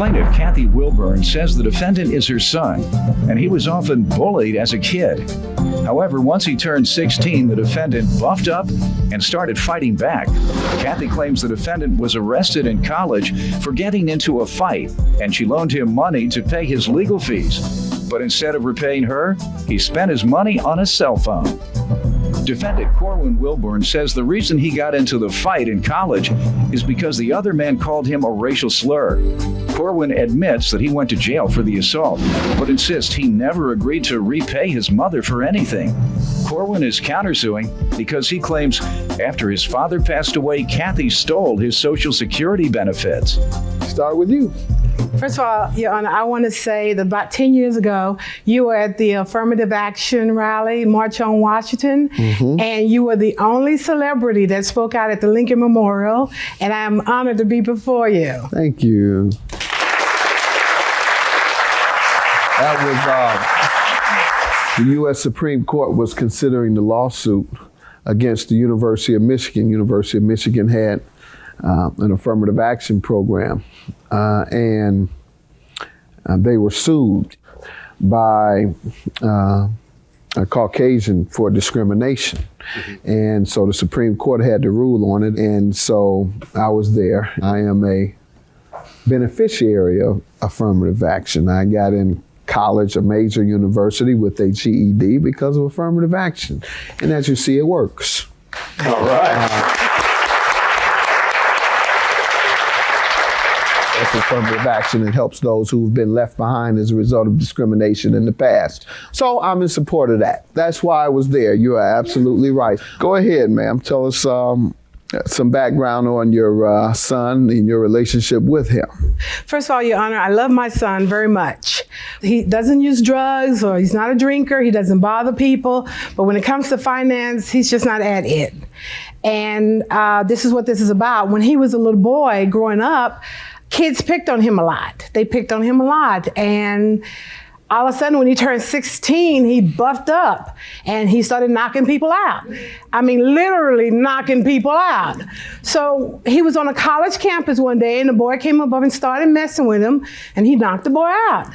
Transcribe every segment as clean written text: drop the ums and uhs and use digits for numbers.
Plaintiff Kathy Wilburn says the defendant is her son, and he was often bullied as a kid. However, once he turned 16, the defendant buffed up and started fighting back. Kathy claims the defendant was arrested in college for getting into a fight, and she loaned him money to pay his legal fees. But instead of repaying her, he spent his money on a cell phone. Defendant Corwin Wilburn says the reason he got into the fight in college is because the other man called him a racial slur. Corwin admits that he went to jail for the assault, but insists he never agreed to repay his mother for anything. Corwin is countersuing because he claims after his father passed away, Kathy stole his Social Security benefits. Start with you. First of all, Your Honor, I want to say that about 10 years ago, you were at the Affirmative Action rally, March on Washington, and you were the only celebrity that spoke out at the Lincoln Memorial, and I am honored to be before you. Thank you. That was, the U.S. Supreme Court was considering the lawsuit against the University of Michigan. University of Michigan had an affirmative action program, and they were sued by a Caucasian for discrimination. And so the Supreme Court had to rule on it, and so I was there. I am a beneficiary of affirmative action. I got in college, a major university with a GED because of affirmative action. And as you see, it works. All right. That's affirmative action. It helps those who've been left behind as a result of discrimination in the past. So I'm in support of that. That's why I was there. You are absolutely right. Go ahead, ma'am. Tell us some background on your son and your relationship with him. First of all, Your Honor, I love my son very much. He doesn't use drugs, or he's not a drinker. He doesn't bother people. But when it comes to finance, he's just not at it. And this is what this is about. When he was a little boy growing up, kids picked on him a lot. They picked on him a lot. And all of a sudden, when he turned 16, he buffed up and he started knocking people out. I mean, literally knocking people out. So he was on a college campus one day and the boy came up and started messing with him and he knocked the boy out.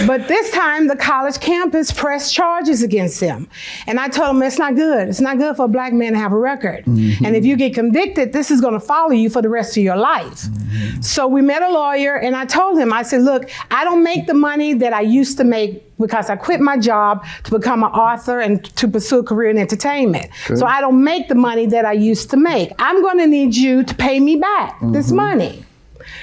But this time, the college campus pressed charges against him. And I told him, it's not good. It's not good for a black man to have a record. And if you get convicted, this is gonna follow you for the rest of your life. So we met a lawyer and I told him, I said, look, I don't make the money that I used to make because I quit my job to become an author and to pursue a career in entertainment. So I don't make the money that I used to make. I'm gonna need you to pay me back this money.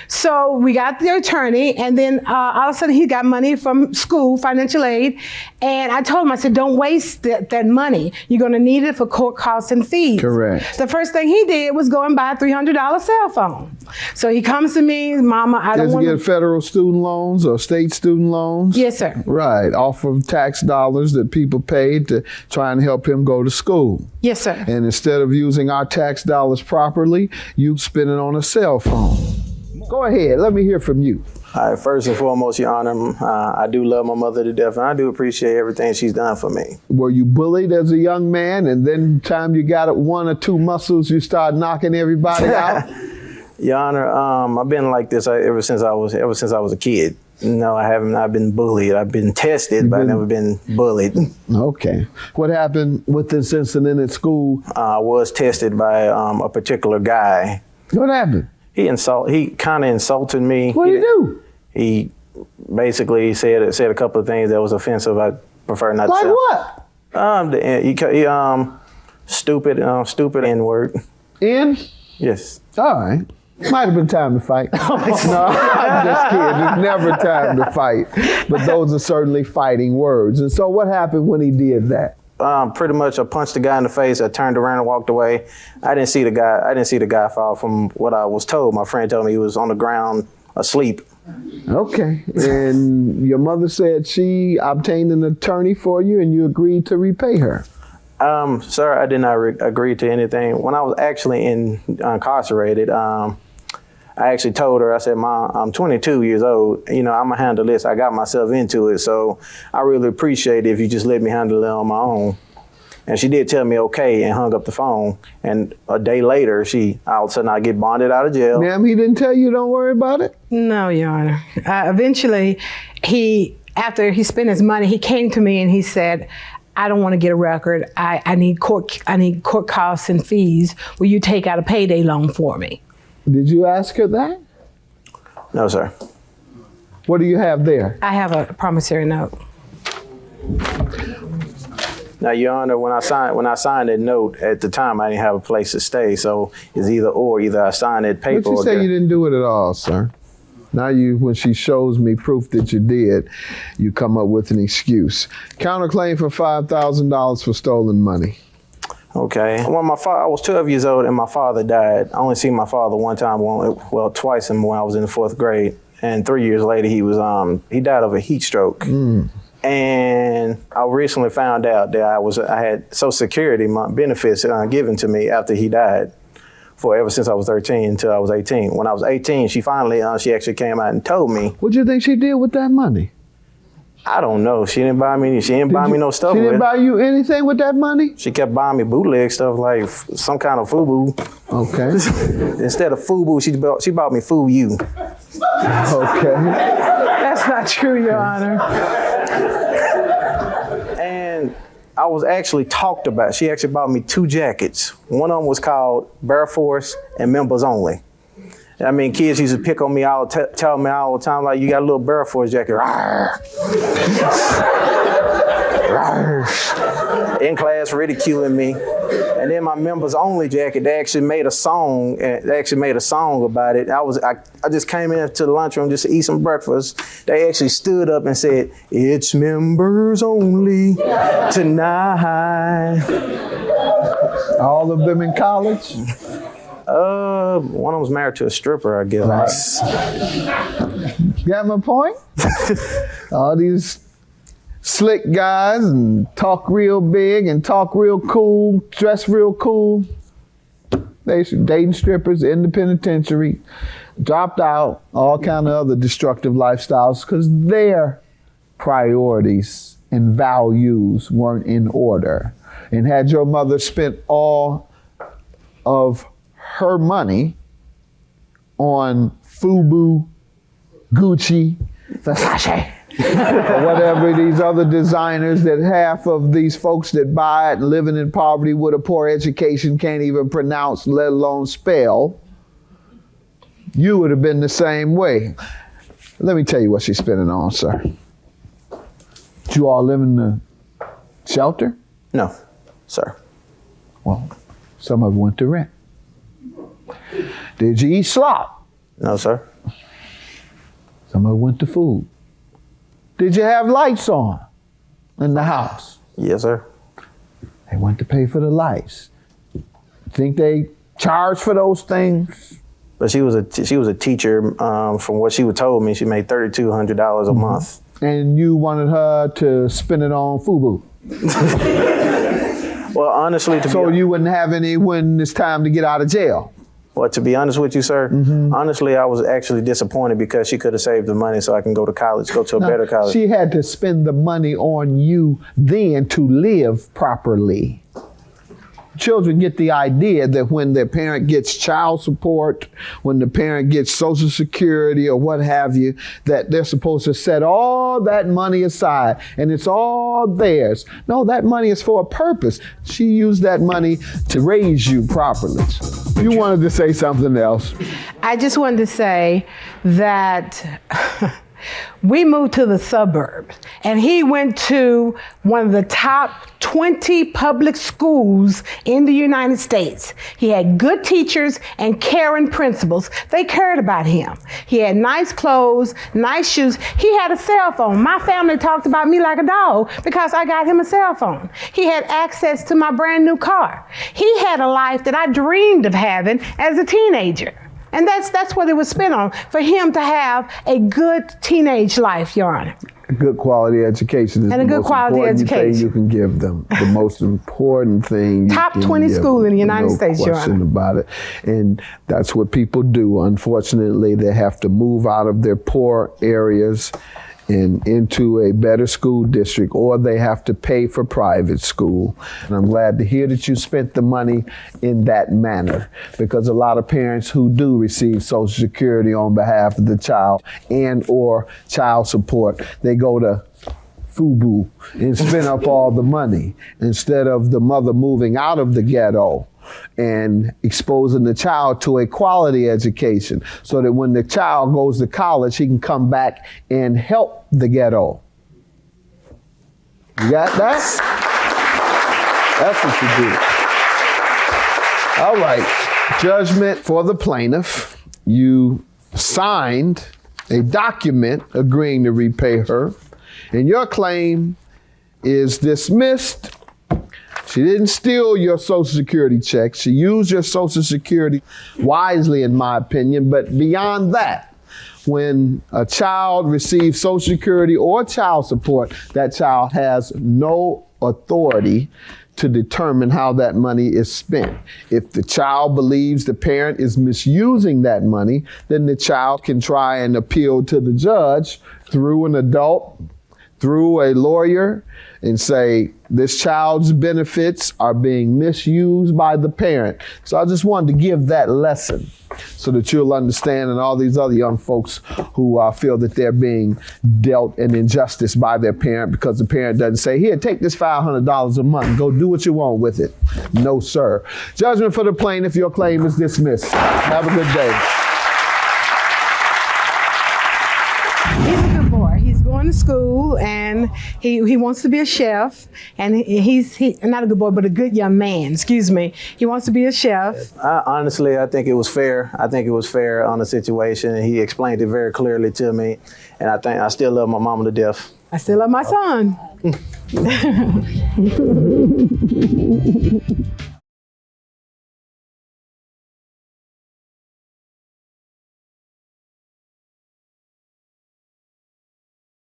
So we got the attorney, and then all of a sudden he got money from school, financial aid, and I told him, I said, don't waste that money. You're gonna need it for court costs and fees. Correct. The first thing he did was go and buy a $300 cell phone. So he comes to me, Mama, I don't want to- Does he get federal student loans or state student loans? Yes, sir. Right, off of tax dollars that people paid to try and help him go to school. Yes, sir. And instead of using our tax dollars properly, you spend it on a cell phone. Go ahead, let me hear from you. All right, first and foremost, Your Honor, I do love my mother to death, and I do appreciate everything she's done for me. Were you bullied as a young man, and then time you got one or two muscles, you start knocking everybody out? Your Honor, I've been like this ever since I was a kid. No, I haven't. I've been bullied. I've been tested, but I've never been bullied. Okay. What happened with this incident at school? I was tested by a particular guy. What happened? He kind of insulted me. What did he do? He basically said a couple of things that was offensive. I prefer not to say. Like what? Stupid N-word. N? Yes. All right. Might have been time to fight. No, I'm just kidding. It's never time to fight. But those are certainly fighting words. And so what happened when he did that? Pretty much I punched the guy in the face. I turned around and walked away. I didn't see the guy fall. From what I was told, my friend told me he was on the ground asleep. Okay. And your mother said she obtained an attorney for you and you agreed to repay her. Sir, I did not agree to anything. When I was actually incarcerated, I actually told her, I said, Mom, I'm 22 years old. You know, I'm going to handle this. I got myself into it. So I really appreciate it if you just let me handle it on my own. And she did tell me okay and hung up the phone. And a day later, all of a sudden I get bonded out of jail. Ma'am, he didn't tell you don't worry about it? No, Your Honor. Eventually, after he spent his money, he came to me and he said, I don't want to get a record. I need court costs and fees. Will you take out a payday loan for me? Did you ask her that? No, sir. What do you have there? I have a promissory note. Now, Your Honor, when I signed that note, at the time I didn't have a place to stay, so it's either I signed that paper. But you say you didn't do it at all, sir. Now when she shows me proof that you did, you come up with an excuse. Counterclaim for $5,000 for stolen money. Okay. When I was 12 years old and my father died. I only seen my father one time, twice when I was in the 4th grade. And 3 years later, he died of a heat stroke. And I recently found out that I had Social Security benefits given to me after he died ever since I was 13 until I was 18. When I was 18, she finally, she actually came out and told me. What do you think she did with that money? I don't know. She didn't buy me no stuff. She didn't buy you anything with that money? She kept buying me bootleg stuff like some kind of FUBU. Okay. Instead of FUBU, she bought me FUBU. Okay. That's not true, Your Honor. And I was actually talked about. She actually bought me 2 jackets. One of them was called Bear Force and Members Only. I mean, kids used to pick on me tell me all the time, like, you got a little Bear Force jacket. Rawr. Rawr. In class ridiculing me. And then my Members Only jacket, they actually made a song. About it. I just came into the lunchroom just to eat some breakfast. They actually stood up and said, "It's members only tonight." All of them in college? One of them was married to a stripper, I guess. Got my point? All these slick guys and talk real big and talk real cool, dress real cool. They dating strippers in the penitentiary, dropped out, all kind of other destructive lifestyles because their priorities and values weren't in order. And had your mother spent all of her money on FUBU, Gucci, Versace, or whatever these other designers that half of these folks that buy it living in poverty with a poor education can't even pronounce, let alone spell, you would have been the same way. Let me tell you what she's spending on, sir. Did you all live in the shelter? No, sir. Well, some of it went to rent. Did you eat slop? No, sir. Some of it went to food. Did you have lights on in the house? Yes, sir. They went to pay for the lights. Think they charged for those things? But she was a teacher. From what she told me, she made $3,200 a month. And you wanted her to spend it on FUBU. Well, honestly, you wouldn't have any when it's time to get out of jail. Well, to be honest with you, sir, honestly, I was actually disappointed because she could have saved the money so I can go to college, go to a better college. She had to spend the money on you then to live properly. Children get the idea that when their parent gets child support, when the parent gets Social Security or what have you, that they're supposed to set all that money aside and it's all theirs. No, that money is for a purpose. She used that money to raise you properly. You wanted to say something else. I just wanted to say that we moved to the suburbs, and he went to one of the top 20 public schools in the United States. He had good teachers and caring principals. They cared about him. He had nice clothes, nice shoes. He had a cell phone. My family talked about me like a dog because I got him a cell phone. He had access to my brand new car. He had a life that I dreamed of having as a teenager. And that's what it was spent on, for him to have a good teenage life, Your Honor. A good quality education is the most important thing you can give them. The most important thing. Top 20 school in the United States, Your Honor. No question about it. And that's what people do. Unfortunately, they have to move out of their poor areas and into a better school district, or they have to pay for private school. And I'm glad to hear that you spent the money in that manner, because a lot of parents who do receive Social Security on behalf of the child and or child support, they go to FUBU and spend up all the money instead of the mother moving out of the ghetto and exposing the child to a quality education so that when the child goes to college, he can come back and help the ghetto. You got that? That's what you do. All right. Judgment for the plaintiff. You signed a document agreeing to repay her, and your claim is dismissed. She didn't steal your Social Security check. She used your Social Security wisely, in my opinion. But beyond that, when a child receives Social Security or child support, that child has no authority to determine how that money is spent. If the child believes the parent is misusing that money, then the child can try and appeal to the judge through an adult, through a lawyer, and say, this child's benefits are being misused by the parent. So I just wanted to give that lesson so that you'll understand, and all these other young folks who feel that they're being dealt an injustice by their parent because the parent doesn't say, here, take this $500 a month, go do what you want with it. No, sir. Judgment for the plaintiff, your claim is dismissed. Have a good day. To school, and he wants to be a chef, and he's not a good boy, but a good young man, excuse me. He wants to be a chef. Honestly, I think it was fair. I think it was fair on the situation, and he explained it very clearly to me, and I think I still love my mama to death. I still love my son.